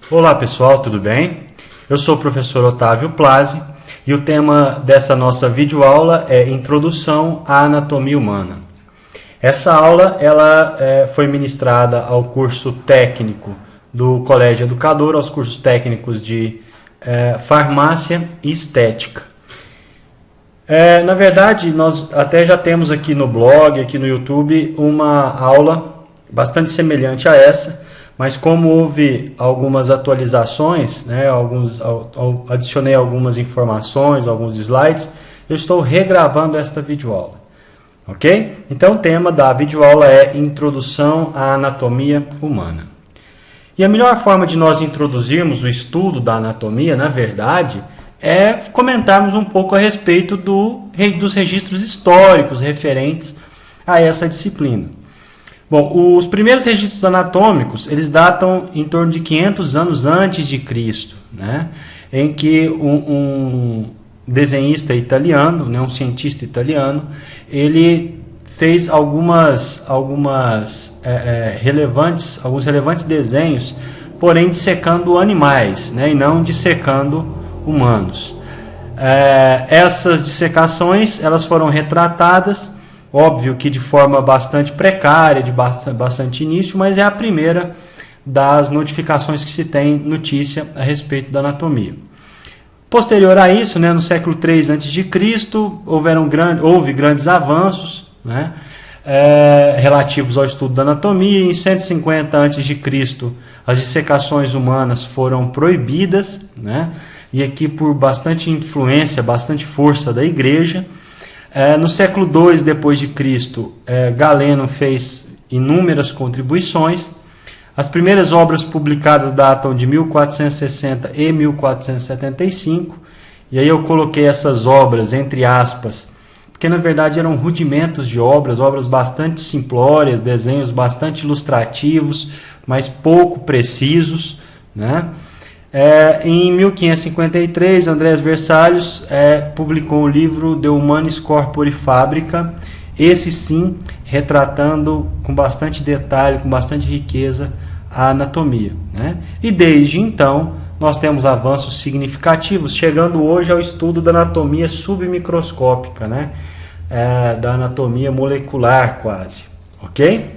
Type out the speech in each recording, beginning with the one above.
Olá pessoal, tudo bem? Eu sou o professor Otávio Plazzi e o tema dessa nossa videoaula é Introdução à Anatomia Humana. Essa aula foi ministrada ao curso técnico do Colégio Educador, aos cursos técnicos de Farmácia e Estética. Na verdade, nós até já temos aqui no blog, aqui no YouTube, uma aula bastante semelhante a essa, mas como houve algumas atualizações, né, adicionei algumas informações, alguns slides, eu estou regravando esta videoaula, ok? Então o tema da videoaula é Introdução à Anatomia Humana. E a melhor forma de nós introduzirmos o estudo da anatomia, na verdade, é comentarmos um pouco a respeito dos registros históricos referentes a essa disciplina. Bom, os primeiros registros anatômicos, eles datam em torno de 500 anos antes de Cristo, né? Em que um desenhista italiano, né, um cientista italiano, ele fez alguns relevantes desenhos, porém dissecando animais, né, e não dissecando humanos. Essas dissecações elas foram retratadas, óbvio que de forma bastante precária, de bastante início, mas é a primeira das notificações que se tem notícia a respeito da anatomia. Posterior a isso, né, no século III a.C., houve grandes avanços, né, relativos ao estudo da anatomia. Em 150 a.C., as dissecações humanas foram proibidas, né, e aqui por bastante influência, bastante força da igreja. No século II depois de Cristo, Galeno fez inúmeras contribuições. As primeiras obras publicadas datam de 1460 e 1475, e aí eu coloquei essas obras entre aspas, porque na verdade eram rudimentos de obras bastante simplórias, desenhos bastante ilustrativos, mas pouco precisos, né? Em 1553, Andrés Vesalius publicou o livro De Humanis Corpore Fabrica, esse sim retratando com bastante detalhe, com bastante riqueza a anatomia, né? E desde então nós temos avanços significativos, chegando hoje ao estudo da anatomia submicroscópica, né? Da anatomia molecular quase, ok?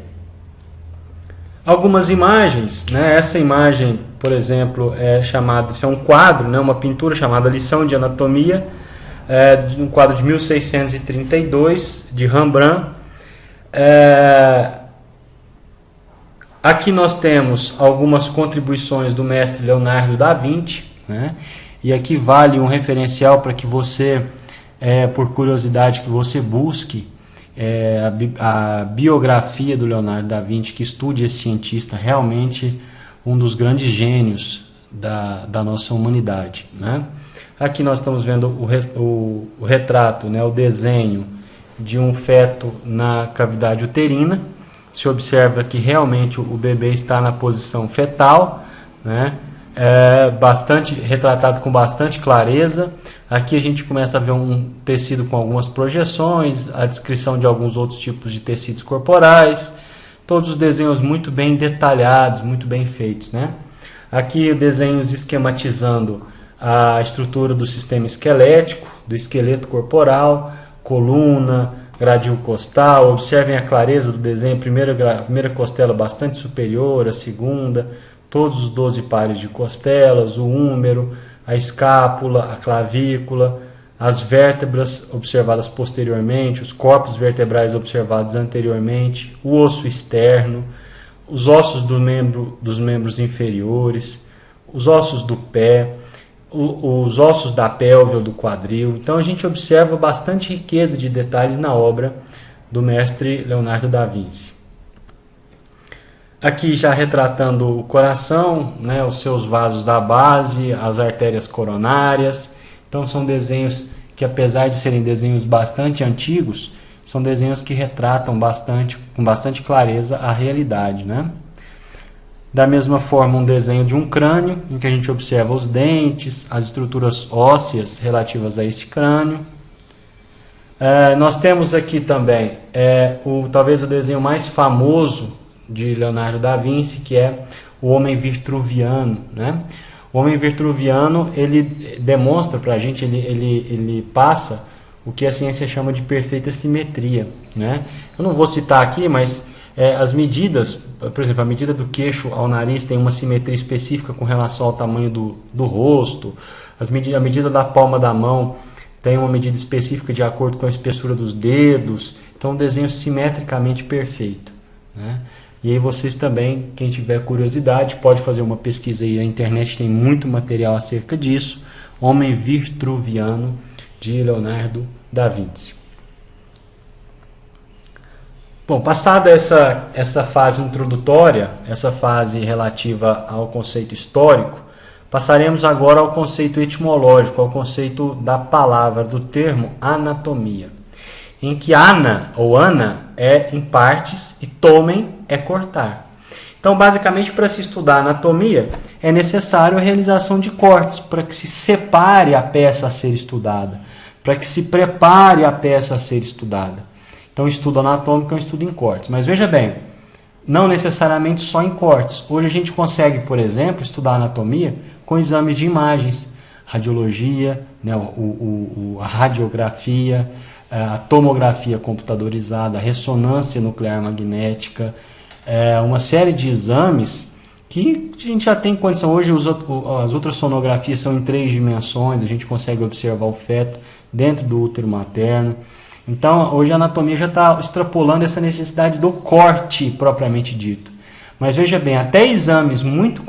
Algumas imagens, né? Essa imagem, por exemplo, isso é um quadro, né? Uma pintura chamada Lição de Anatomia, um quadro de 1632 de Rembrandt. Aqui nós temos algumas contribuições do mestre Leonardo da Vinci, né? E aqui vale um referencial para que você, por curiosidade, que você busque a biografia do Leonardo da Vinci, que estude esse cientista, realmente um dos grandes gênios da nossa humanidade, né? Aqui nós estamos vendo o retrato, né, o desenho de um feto na cavidade uterina. Se observa que realmente o bebê está na posição fetal, né? Retratado com bastante clareza. Aqui a gente começa a ver um tecido com algumas projeções, a descrição de alguns outros tipos de tecidos corporais, todos os desenhos muito bem detalhados, muito bem feitos, né? Aqui desenhos esquematizando a estrutura do sistema esquelético, do esqueleto corporal, coluna, gradil costal. Observem a clareza do desenho, a primeira costela bastante superior, a segunda, todos os 12 pares de costelas, o húmero, a escápula, a clavícula, as vértebras observadas posteriormente, os corpos vertebrais observados anteriormente, o osso externo, os ossos dos membros inferiores, os ossos do pé, os ossos da pelve ou do quadril. Então a gente observa bastante riqueza de detalhes na obra do mestre Leonardo da Vinci. Aqui já retratando o coração, né, os seus vasos da base, as artérias coronárias. Então são desenhos que, apesar de serem desenhos bastante antigos, são desenhos que retratam com bastante clareza a realidade, né? Da mesma forma, um desenho de um crânio, em que a gente observa os dentes, as estruturas ósseas relativas a esse crânio. Nós temos aqui também talvez o desenho mais famoso de Leonardo da Vinci, que é o homem vitruviano, né? O homem vitruviano, ele demonstra para a gente, ele passa o que a ciência chama de perfeita simetria, né? Eu não vou citar aqui, mas as medidas, por exemplo, a medida do queixo ao nariz tem uma simetria específica com relação ao tamanho do rosto, a medida da palma da mão tem uma medida específica de acordo com a espessura dos dedos, então um desenho simetricamente perfeito, né? E aí vocês também, quem tiver curiosidade, pode fazer uma pesquisa aí na internet, tem muito material acerca disso. Homem Vitruviano, de Leonardo da Vinci. Bom, passada essa fase introdutória, essa fase relativa ao conceito histórico, passaremos agora ao conceito etimológico, ao conceito da palavra, do termo anatomia, em que ana ou ana é em partes e tomen é cortar. Então, basicamente, para se estudar anatomia, é necessário a realização de cortes para que se separe a peça a ser estudada, para que se prepare a peça a ser estudada. Então, o estudo anatômico é um estudo em cortes. Mas veja bem, não necessariamente só em cortes. Hoje a gente consegue, por exemplo, estudar anatomia com exames de imagens, radiologia, né, a radiografia, a tomografia computadorizada, a ressonância nuclear magnética, uma série de exames que a gente já tem condição. Hoje as ultrassonografias são em 3 dimensões, a gente consegue observar o feto dentro do útero materno. Então, hoje a anatomia já está extrapolando essa necessidade do corte propriamente dito. Mas veja bem, até exames muito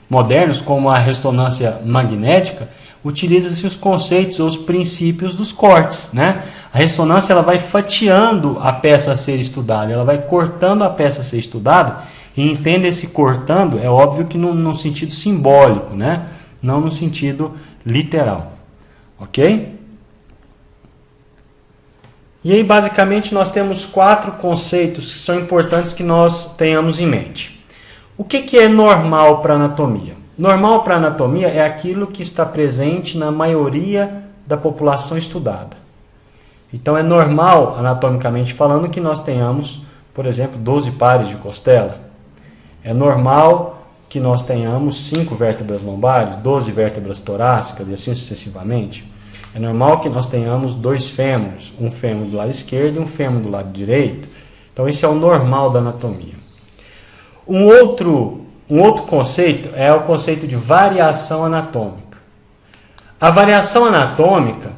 modernos, como a ressonância magnética, utiliza-se os conceitos ou os princípios dos cortes, né? A ressonância ela vai fatiando a peça a ser estudada, ela vai cortando a peça a ser estudada, e entenda esse cortando, é óbvio que no sentido simbólico, né? Não no sentido literal. Ok? E aí, basicamente, nós temos 4 conceitos que são importantes que nós tenhamos em mente. O que é normal para a anatomia? Normal para a anatomia é aquilo que está presente na maioria da população estudada. Então, é normal, anatomicamente falando, que nós tenhamos, por exemplo, 12 pares de costela. É normal que nós tenhamos 5 vértebras lombares, 12 vértebras torácicas e assim sucessivamente. É normal que nós tenhamos 2 fêmures, um fêmur do lado esquerdo e um fêmur do lado direito. Então, esse é o normal da anatomia. Um outro conceito é o conceito de variação anatômica. A variação anatômica,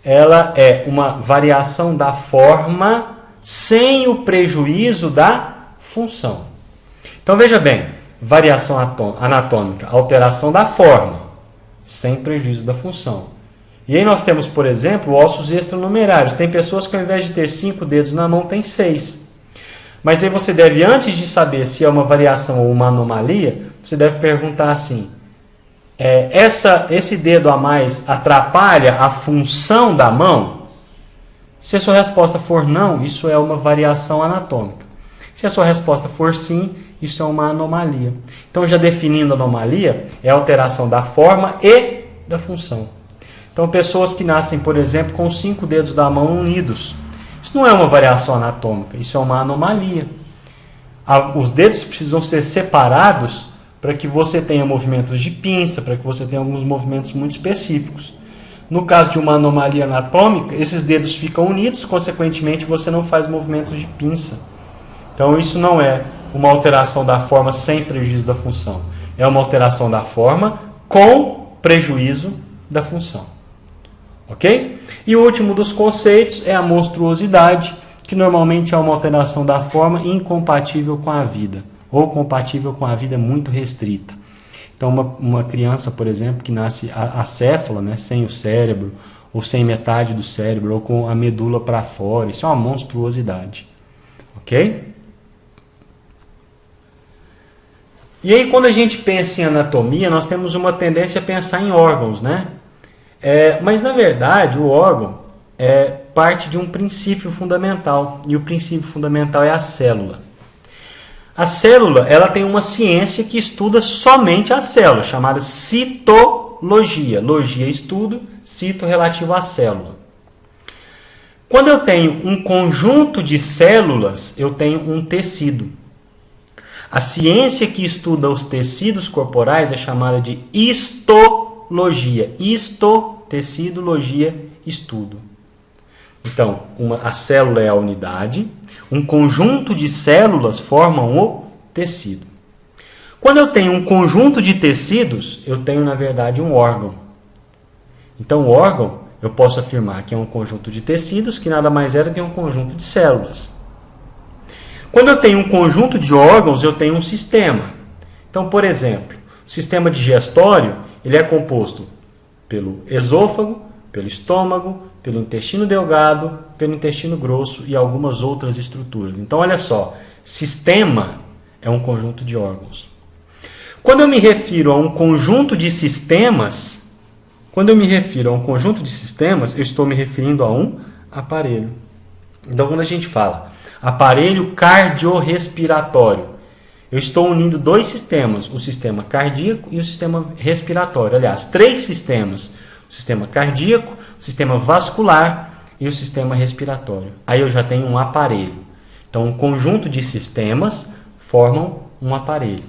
ela é uma variação da forma sem o prejuízo da função. Então, veja bem, variação anatômica, alteração da forma, sem prejuízo da função. E aí nós temos, por exemplo, ossos extranumerários. Tem pessoas que ao invés de ter 5 dedos na mão, tem 6. Mas aí você deve, antes de saber se é uma variação ou uma anomalia, você deve perguntar assim, esse dedo a mais atrapalha a função da mão? Se a sua resposta for não, isso é uma variação anatômica. Se a sua resposta for sim, isso é uma anomalia. Então, já definindo a anomalia, é a alteração da forma e da função. Então, pessoas que nascem, por exemplo, com 5 dedos da mão unidos. Isso não é uma variação anatômica, isso é uma anomalia. Os dedos precisam ser separados para que você tenha movimentos de pinça, para que você tenha alguns movimentos muito específicos. No caso de uma anomalia anatômica, esses dedos ficam unidos, consequentemente você não faz movimentos de pinça. Então, isso não é uma alteração da forma sem prejuízo da função. É uma alteração da forma com prejuízo da função. Ok? E o último dos conceitos é a monstruosidade, que normalmente é uma alteração da forma incompatível com a vida, ou compatível com a vida muito restrita. Então, uma criança, por exemplo, que nasce acéfala, né, sem o cérebro, ou sem metade do cérebro, ou com a medula para fora, isso é uma monstruosidade. Ok? E aí, quando a gente pensa em anatomia, nós temos uma tendência a pensar em órgãos, né? Mas, na verdade, o órgão é parte de um princípio fundamental, e o princípio fundamental é a célula. A célula, ela tem uma ciência que estuda somente a célula, chamada citologia. Logia, estudo, cito, relativo à célula. Quando eu tenho um conjunto de células, eu tenho um tecido. A ciência que estuda os tecidos corporais é chamada de histologia. Tecido-logia, estudo. Então, a célula é a unidade, um conjunto de células formam o tecido. Quando eu tenho um conjunto de tecidos, eu tenho, na verdade, um órgão. Então, o órgão, eu posso afirmar que é um conjunto de tecidos, que nada mais é do que um conjunto de células. Quando eu tenho um conjunto de órgãos, eu tenho um sistema. Então, por exemplo, o sistema digestório, ele é composto pelo esôfago, pelo estômago, pelo intestino delgado, pelo intestino grosso e algumas outras estruturas. Então, olha só, sistema é um conjunto de órgãos. Quando eu me refiro a um conjunto de sistemas, eu estou me referindo a um aparelho. Então, quando a gente fala aparelho cardiorrespiratório, eu estou unindo dois sistemas, o sistema cardíaco e o sistema respiratório. Aliás, três sistemas: o sistema cardíaco, o sistema vascular e o sistema respiratório. Aí eu já tenho um aparelho. Então, um conjunto de sistemas formam um aparelho.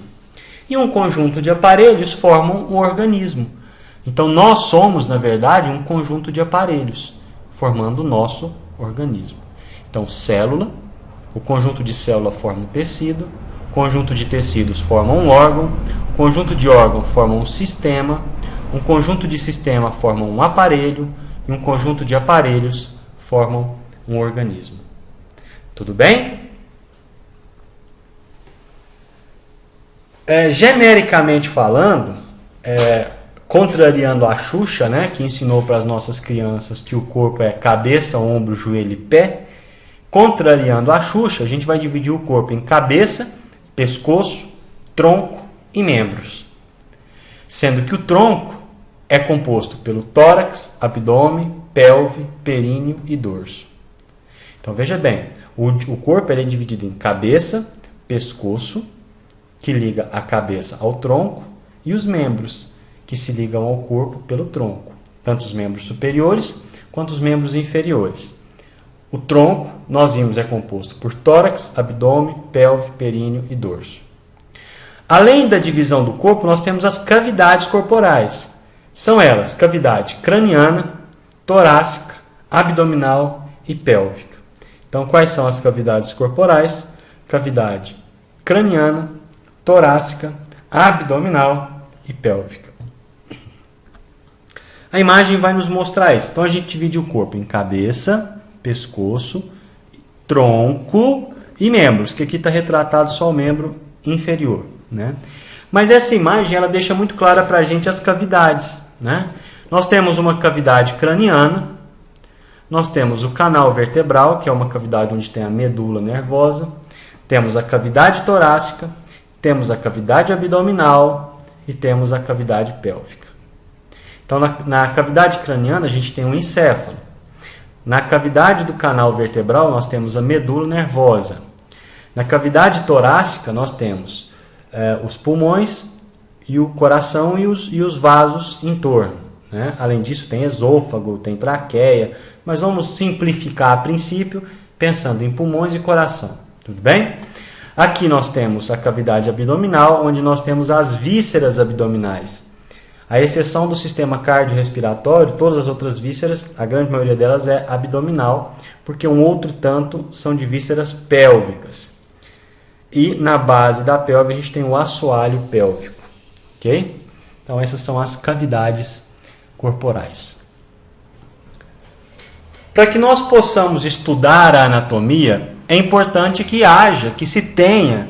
E um conjunto de aparelhos formam um organismo. Então, nós somos, na verdade, um conjunto de aparelhos, formando o nosso organismo. Então, célula, o conjunto de célula forma um tecido, o conjunto de tecidos forma um órgão, o conjunto de órgão forma um sistema conjunto de sistema forma um aparelho e um conjunto de aparelhos formam um organismo. Tudo bem? Genericamente falando, contrariando a Xuxa, né, que ensinou para as nossas crianças que o corpo é cabeça, ombro, joelho e pé, contrariando a Xuxa, a gente vai dividir o corpo em cabeça, pescoço, tronco e membros. Sendo que o tronco é composto pelo tórax, abdômen, pelve, períneo e dorso. Então veja bem, o corpo é dividido em cabeça, pescoço, que liga a cabeça ao tronco, e os membros, que se ligam ao corpo pelo tronco, tanto os membros superiores quanto os membros inferiores. O tronco, nós vimos, é composto por tórax, abdômen, pelve, períneo e dorso. Além da divisão do corpo, nós temos as cavidades corporais. São elas cavidade craniana, torácica, abdominal e pélvica. Então, quais são as cavidades corporais? Cavidade craniana, torácica, abdominal e pélvica. A imagem vai nos mostrar isso. Então, a gente divide o corpo em cabeça, pescoço, tronco e membros, que aqui está retratado só o membro inferior, né? Mas essa imagem ela deixa muito clara para a gente as cavidades, né? Nós temos uma cavidade craniana, nós temos o canal vertebral, que é uma cavidade onde tem a medula nervosa, temos a cavidade torácica, temos a cavidade abdominal e temos a cavidade pélvica. Então, na cavidade craniana, a gente tem um encéfalo. Na cavidade do canal vertebral, nós temos a medula nervosa. Na cavidade torácica, nós temos os pulmões e o coração e os vasos em torno, né? Além disso, tem esôfago, tem traqueia, mas vamos simplificar a princípio, pensando em pulmões e coração. Tudo bem? Aqui nós temos a cavidade abdominal, onde nós temos as vísceras abdominais. A exceção do sistema cardiorrespiratório, todas as outras vísceras, a grande maioria delas é abdominal, porque um outro tanto são de vísceras pélvicas. E na base da pelve a gente tem o assoalho pélvico. Ok? Então essas são as cavidades corporais. Para que nós possamos estudar a anatomia, é importante que se tenha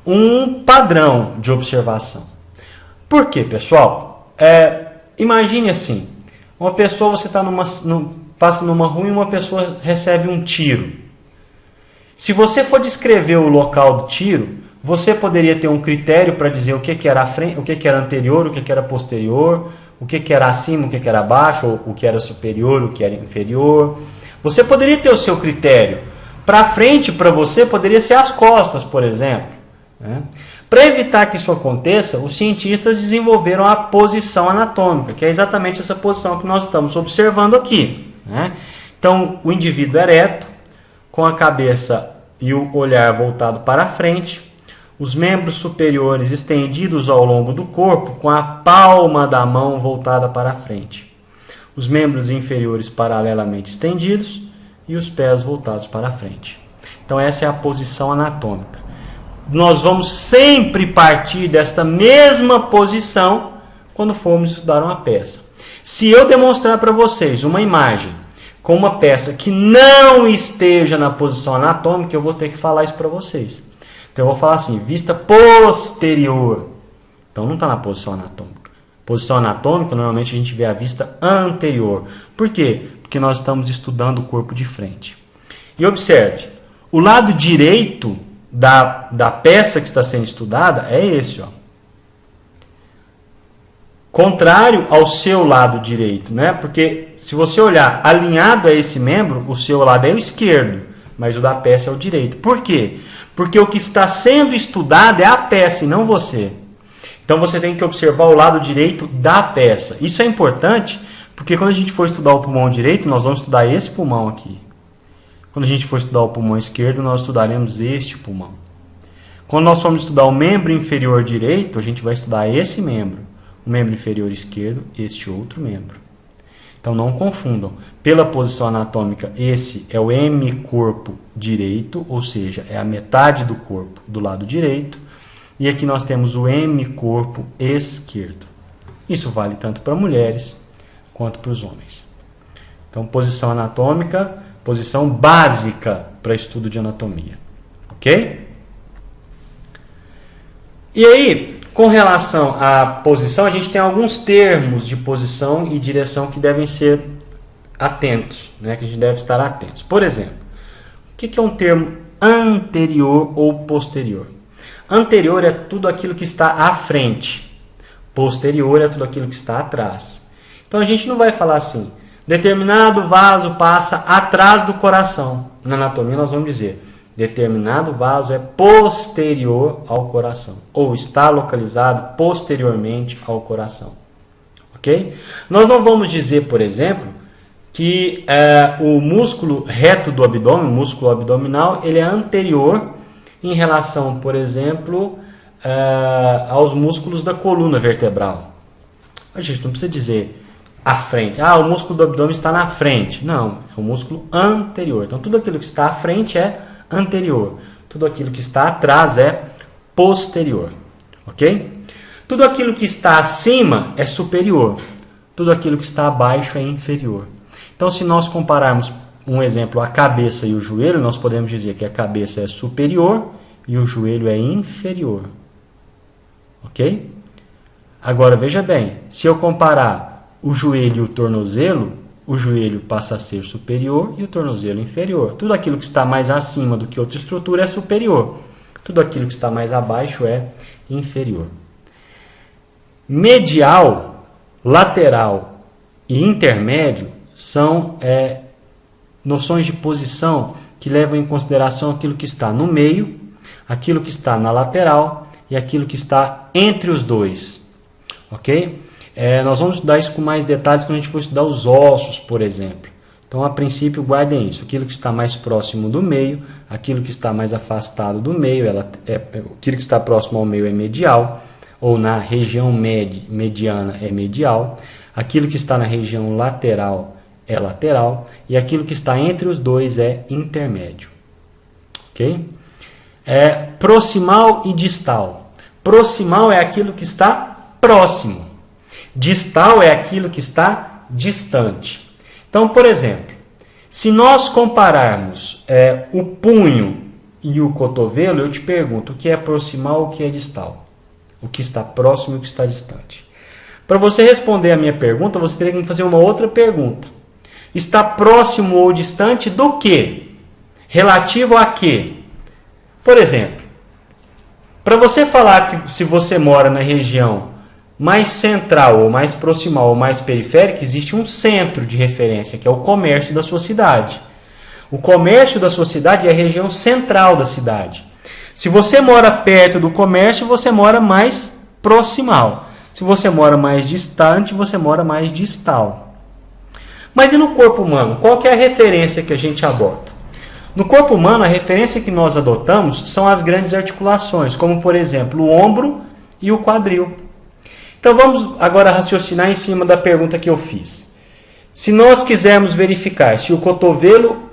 um padrão de observação. Por quê, pessoal? Imagine assim, uma pessoa, você passa numa rua e uma pessoa recebe um tiro. Se você for descrever o local do tiro, você poderia ter um critério para dizer o que era frente, o que era anterior, o que era posterior, o que era acima, o que era abaixo, ou o que era superior, o que era inferior. Você poderia ter o seu critério. Para frente, para você, poderia ser as costas, por exemplo, né? Para evitar que isso aconteça, os cientistas desenvolveram a posição anatômica, que é exatamente essa posição que nós estamos observando aqui, né? Então, o indivíduo ereto, com a cabeça e o olhar voltado para frente, Os membros superiores estendidos ao longo do corpo, com a palma da mão voltada para a frente. Os membros inferiores paralelamente estendidos e os pés voltados para a frente. Então essa é a posição anatômica. Nós vamos sempre partir desta mesma posição quando formos estudar uma peça. Se eu demonstrar para vocês uma imagem com uma peça que não esteja na posição anatômica, eu vou ter que falar isso para vocês. Então eu vou falar assim, vista posterior. Então não está na posição anatômica. Posição anatômica, normalmente a gente vê a vista anterior. Por quê? Porque nós estamos estudando o corpo de frente. E observe, o lado direito da peça que está sendo estudada é esse, ó. Contrário ao seu lado direito, né? Porque se você olhar alinhado a esse membro, o seu lado é o esquerdo, mas o da peça é o direito. Por quê? Porque o que está sendo estudado é a peça e não você. Então você tem que observar o lado direito da peça. Isso é importante porque quando a gente for estudar o pulmão direito, nós vamos estudar esse pulmão aqui. Quando a gente for estudar o pulmão esquerdo, nós estudaremos este pulmão. Quando nós formos estudar o membro inferior direito, a gente vai estudar esse membro. O membro inferior esquerdo, este outro membro. Então não confundam. Pela posição anatômica, esse é o hemicorpo direito, ou seja, é a metade do corpo do lado direito. E aqui nós temos o hemicorpo esquerdo. Isso vale tanto para mulheres quanto para os homens. Então, posição anatômica, posição básica para estudo de anatomia. Ok? E aí, com relação à posição, a gente tem alguns termos de posição e direção que devem ser atentos, né? Que a gente deve estar atentos. Por exemplo, o que é um termo anterior ou posterior? Anterior é tudo aquilo que está à frente. Posterior é tudo aquilo que está atrás. Então a gente não vai falar assim, determinado vaso passa atrás do coração. Na anatomia nós vamos dizer, determinado vaso é posterior ao coração, ou está localizado posteriormente ao coração. Ok? Nós não vamos dizer, por exemplo, que o músculo reto do abdômen, o músculo abdominal, ele é anterior em relação, por exemplo, aos músculos da coluna vertebral. A gente não precisa dizer à frente. O músculo do abdômen está na frente. Não, é o músculo anterior. Então, tudo aquilo que está à frente é anterior. Tudo aquilo que está atrás é posterior. Ok? Tudo aquilo que está acima é superior. Tudo aquilo que está abaixo é inferior. Então, se nós compararmos, um exemplo, a cabeça e o joelho, nós podemos dizer que a cabeça é superior e o joelho é inferior. Ok? Agora, veja bem, se eu comparar o joelho e o tornozelo, o joelho passa a ser superior e o tornozelo inferior. Tudo aquilo que está mais acima do que outra estrutura é superior. Tudo aquilo que está mais abaixo é inferior. Medial, lateral e intermédio são noções de posição que levam em consideração aquilo que está no meio, aquilo que está na lateral e aquilo que está entre os dois. Ok? Nós vamos estudar isso com mais detalhes quando a gente for estudar os ossos, por exemplo. Então, a princípio, guardem isso. Aquilo que está mais próximo do meio, aquilo que está mais afastado do meio, aquilo que está próximo ao meio é medial, ou na região mediana é medial, aquilo que está na região lateral é lateral, e aquilo que está entre os dois é intermédio. Ok? Proximal e distal. Proximal é aquilo que está próximo. Distal é aquilo que está distante. Então, por exemplo, se nós compararmos o punho e o cotovelo, eu te pergunto o que é proximal e o que é distal. O que está próximo e o que está distante. Para você responder a minha pergunta, você teria que fazer uma outra pergunta. Está próximo ou distante do quê? Relativo a quê? Por exemplo, para você falar que se você mora na região mais central, ou mais proximal, ou mais periférica, existe um centro de referência, que é o comércio da sua cidade. O comércio da sua cidade é a região central da cidade. Se você mora perto do comércio, você mora mais proximal. Se você mora mais distante, você mora mais distal. Mas e no corpo humano? Qual que é a referência que a gente aborda? No corpo humano, a referência que nós adotamos são as grandes articulações, como por exemplo o ombro e o quadril. Então vamos agora raciocinar em cima da pergunta que eu fiz. Se nós quisermos verificar se o cotovelo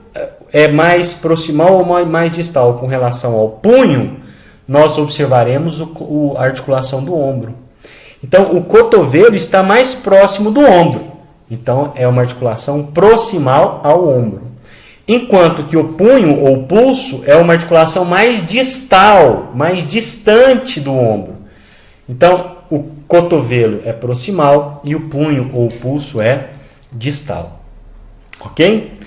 é mais proximal ou mais distal com relação ao punho, nós observaremos a articulação do ombro. Então o cotovelo está mais próximo do ombro. Então é uma articulação proximal ao ombro. Enquanto que o punho ou pulso é uma articulação mais distal, mais distante do ombro. Então o cotovelo é proximal e o punho ou pulso é distal. Ok?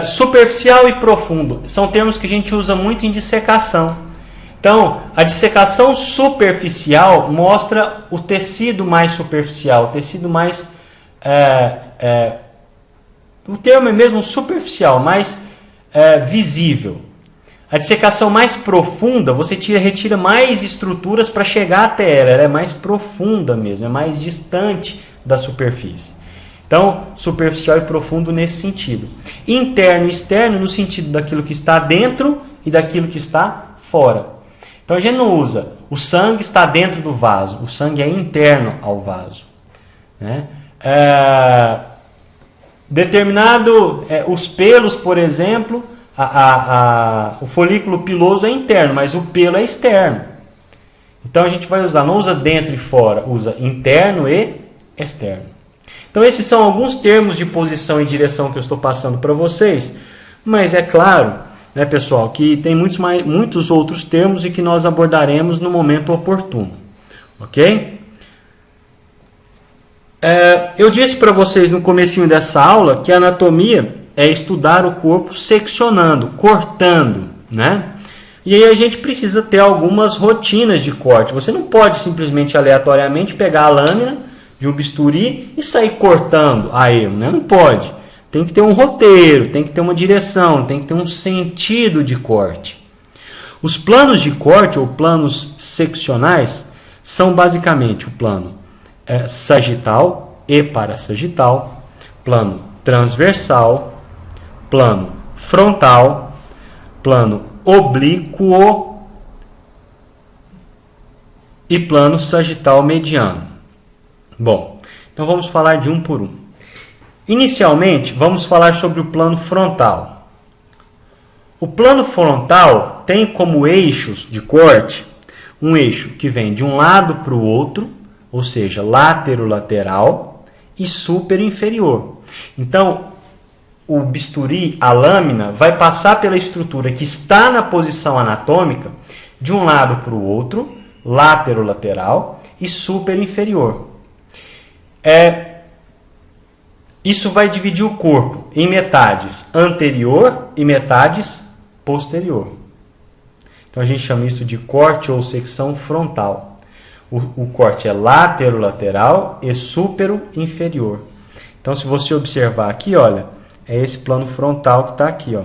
Superficial e profundo são termos que a gente usa muito em dissecação. Então, a dissecação superficial mostra o tecido mais superficial, o tecido mais... o termo é mesmo superficial, mais visível. A dissecação mais profunda, você retira mais estruturas para chegar até ela é mais profunda mesmo, é mais distante da superfície. Então, superficial e profundo nesse sentido. Interno e externo no sentido daquilo que está dentro e daquilo que está fora. Então, a gente não usa o sangue está dentro do vaso, o sangue é interno ao vaso. Né? Os pelos, por exemplo, o folículo piloso é interno, mas o pelo é externo. Então, a gente vai usar, não usa dentro e fora, usa interno e externo. Então esses são alguns termos de posição e direção que eu estou passando para vocês, mas é claro, né, pessoal, que tem muitos outros termos e que nós abordaremos no momento oportuno, ok? Eu disse para vocês no comecinho dessa aula que a anatomia é estudar o corpo seccionando, cortando, né? E aí a gente precisa ter algumas rotinas de corte. Você não pode simplesmente aleatoriamente pegar a lâmina de um bisturi e sair cortando a erro, né? Não pode. Tem que ter um roteiro, tem que ter uma direção, tem que ter um sentido de corte. Os planos de corte ou planos seccionais são basicamente o plano sagital e parasagital, plano transversal, plano frontal, plano oblíquo e plano sagital mediano. Bom, então vamos falar de um por um. Inicialmente, vamos falar sobre o plano frontal. O plano frontal tem como eixos de corte um eixo que vem de um lado para o outro, ou seja, látero-lateral e super-inferior. Então, o bisturi, a lâmina, vai passar pela estrutura que está na posição anatômica de um lado para o outro, látero-lateral e super-inferior. Isso vai dividir o corpo em metades anterior e metades posterior. Então a gente chama isso de corte ou secção frontal. O corte é látero-lateral e supero-inferior. Então se você observar aqui, olha, é esse plano frontal que está aqui. Ó.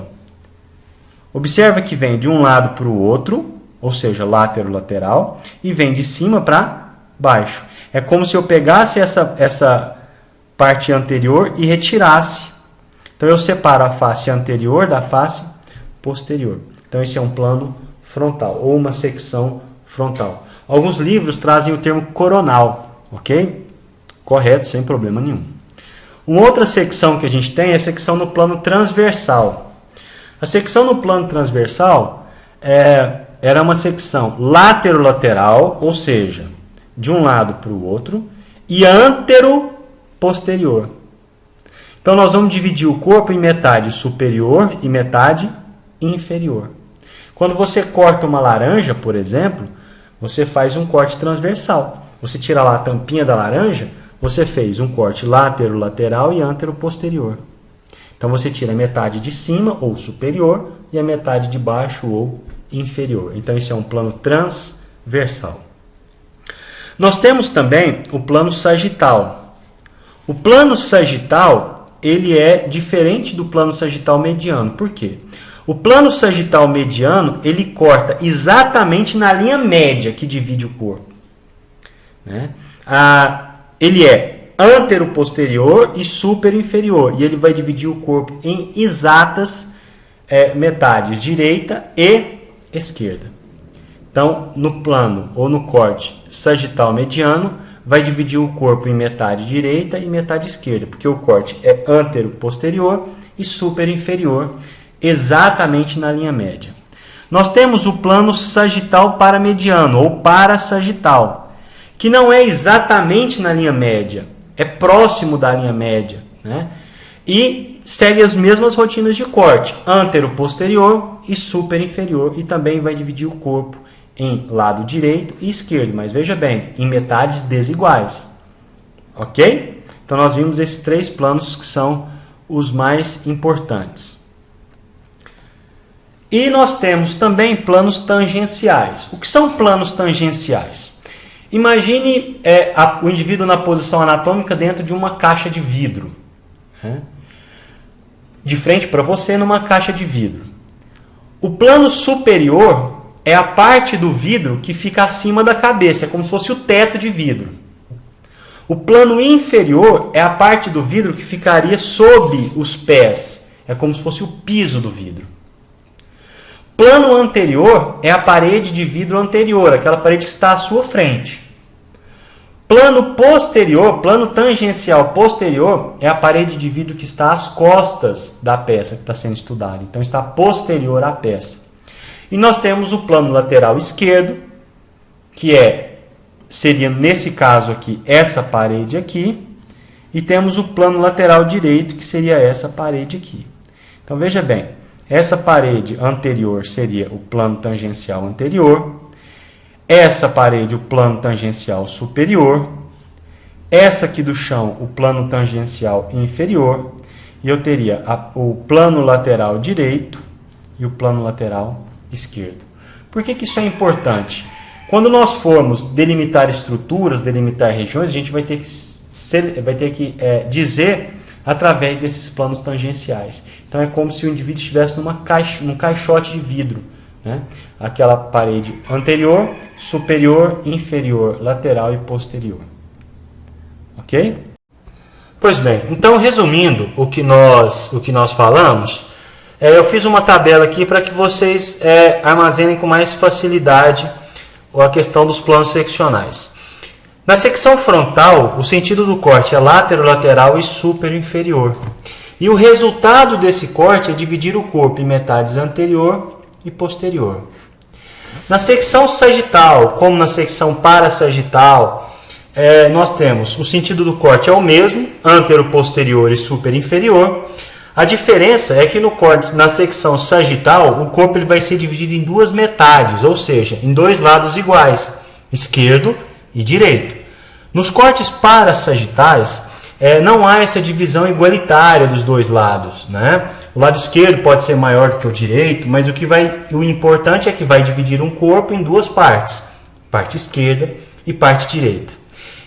Observa que vem de um lado para o outro, ou seja, látero-lateral, e vem de cima para baixo. É como se eu pegasse essa parte anterior e retirasse. Então eu separo a face anterior da face posterior. Então esse é um plano frontal, ou uma secção frontal. Alguns livros trazem o termo coronal, ok? Correto, sem problema nenhum. Uma outra secção que a gente tem é a secção no plano transversal. A secção no plano transversal era uma secção látero-lateral, ou seja, de um lado para o outro, e antero-posterior. Então nós vamos dividir o corpo em metade superior e metade inferior. Quando você corta uma laranja, por exemplo, você faz um corte transversal. Você tira lá a tampinha da laranja, você fez um corte látero-lateral e antero-posterior. Então você tira a metade de cima, ou superior, e a metade de baixo, ou inferior. Então isso é um plano transversal. Nós temos também o plano sagital. O plano sagital, ele é diferente do plano sagital mediano. Por quê? O plano sagital mediano, ele corta exatamente na linha média que divide o corpo. Né? Ele é antero-posterior e super-inferior. E ele vai dividir o corpo em exatas metades direita e esquerda. Então, no plano ou no corte sagital mediano, vai dividir o corpo em metade direita e metade esquerda, porque o corte é antero-posterior e superior-inferior, exatamente na linha média. Nós temos o plano sagital paramediano ou parasagital, que não é exatamente na linha média, é próximo da linha média, né? E segue as mesmas rotinas de corte, antero-posterior e superior-inferior, e também vai dividir o corpo em lado direito e esquerdo, mas veja bem, em metades desiguais. Ok? Então nós vimos esses 3 planos que são os mais importantes. E nós temos também planos tangenciais. O que são planos tangenciais? Imagine o indivíduo na posição anatômica dentro de uma caixa de vidro, né? De frente para você numa caixa de vidro. O plano superior é a parte do vidro que fica acima da cabeça, é como se fosse o teto de vidro. O plano inferior é a parte do vidro que ficaria sob os pés, é como se fosse o piso do vidro. Plano anterior é a parede de vidro anterior, aquela parede que está à sua frente. Plano posterior, plano tangencial posterior, é a parede de vidro que está às costas da peça que está sendo estudada. Então está posterior à peça. E nós temos o plano lateral esquerdo, que seria nesse caso aqui, essa parede aqui. E temos o plano lateral direito, que seria essa parede aqui. Então veja bem, essa parede anterior seria o plano tangencial anterior. Essa parede, o plano tangencial superior. Essa aqui do chão, o plano tangencial inferior. E eu teria o plano lateral direito e o plano lateral esquerdo. Por que isso é importante? Quando nós formos delimitar estruturas, delimitar regiões, a gente vai ter que dizer através desses planos tangenciais. Então é como se o indivíduo estivesse num caixote de vidro, né? Aquela parede anterior, superior, inferior, lateral e posterior. Ok? Pois bem, então resumindo o que nós falamos, eu fiz uma tabela aqui para que vocês armazenem com mais facilidade a questão dos planos seccionais. Na secção frontal, o sentido do corte é lateral e superior-inferior. E o resultado desse corte é dividir o corpo em metades anterior e posterior. Na secção sagital, como na secção parasagital, nós temos o sentido do corte é o mesmo, antero-posterior e superior-inferior. A diferença é que no corte, na secção sagital, o corpo ele vai ser dividido em 2 metades, ou seja, em 2 lados iguais, esquerdo e direito. Nos cortes parasagitais, não há essa divisão igualitária dos 2 lados, né? O lado esquerdo pode ser maior do que o direito, mas o importante é que vai dividir um corpo em 2 partes, parte esquerda e parte direita.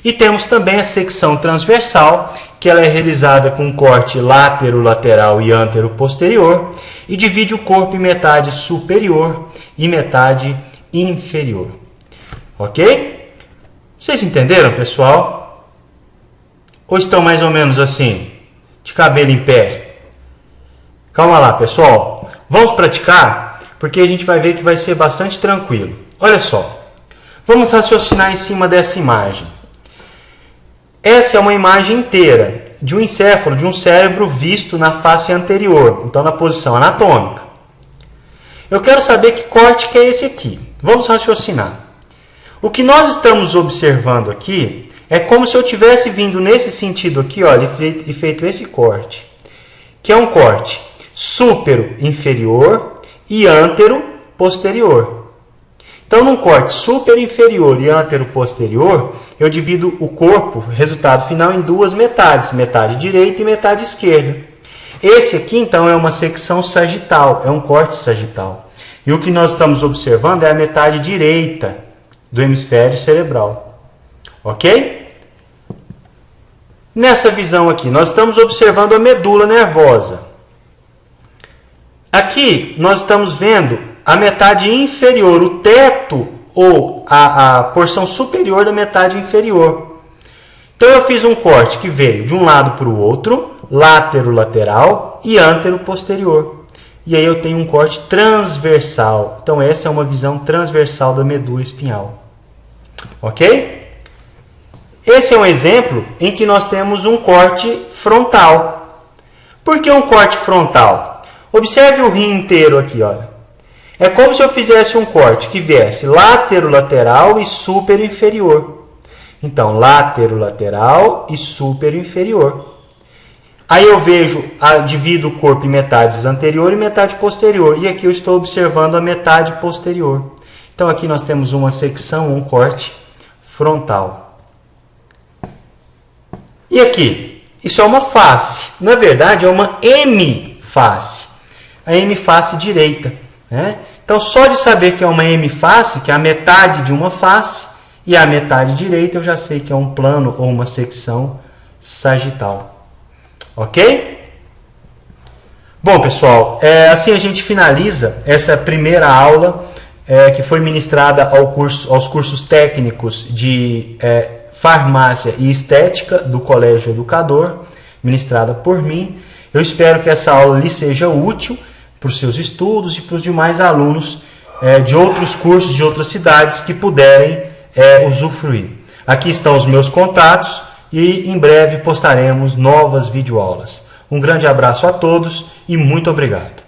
E temos também a secção transversal, que ela é realizada com corte lateral e antero-posterior e divide o corpo em metade superior e metade inferior. Ok? Vocês entenderam, pessoal? Ou estão mais ou menos assim, de cabelo em pé? Calma lá, pessoal. Vamos praticar, porque a gente vai ver que vai ser bastante tranquilo. Olha só. Vamos raciocinar em cima dessa imagem. Essa é uma imagem inteira de um encéfalo, de um cérebro visto na face anterior, então na posição anatômica. Eu quero saber que corte que é esse aqui. Vamos raciocinar. O que nós estamos observando aqui é como se eu tivesse vindo nesse sentido aqui, olha, e feito esse corte, que é um corte superior-inferior e antero-posterior. Então, num corte superior-inferior e antero-posterior, eu divido o corpo, resultado final, em 2 metades, metade direita e metade esquerda. Esse aqui, então, é uma secção sagital, é um corte sagital. E o que nós estamos observando é a metade direita do hemisfério cerebral. Ok? Nessa visão aqui, nós estamos observando a medula nervosa. Aqui, nós estamos vendo a metade inferior, o teto ou a porção superior da metade inferior. Então eu fiz um corte que veio de um lado para o outro, lateral e antero-posterior. e aí eu tenho um corte transversal. Então essa é uma visão transversal da medula espinhal. Ok? Esse é um exemplo em que nós temos um corte frontal. Por que um corte frontal? Observe o rim inteiro aqui, olha. É como se eu fizesse um corte que viesse lateral e superior. Então, lateral e superior. Aí eu vejo, divido o corpo em metades anterior e metade posterior. E aqui eu estou observando a metade posterior. Então aqui nós temos uma secção, um corte frontal. E aqui? Isso é uma face. Na verdade é uma hemiface. A hemiface direita, né? Então só de saber que é uma hemiface, que é a metade de uma face, e a metade direita eu já sei que é um plano ou uma secção sagital. Ok? Bom, pessoal, assim a gente finaliza essa primeira aula que foi ministrada aos cursos técnicos de farmácia e estética do Colégio Educador, ministrada por mim. Eu espero que essa aula lhe seja útil para os seus estudos e para os demais alunos de outros cursos de outras cidades que puderem usufruir. Aqui estão os meus contatos e em breve postaremos novas videoaulas. Um grande abraço a todos e muito obrigado.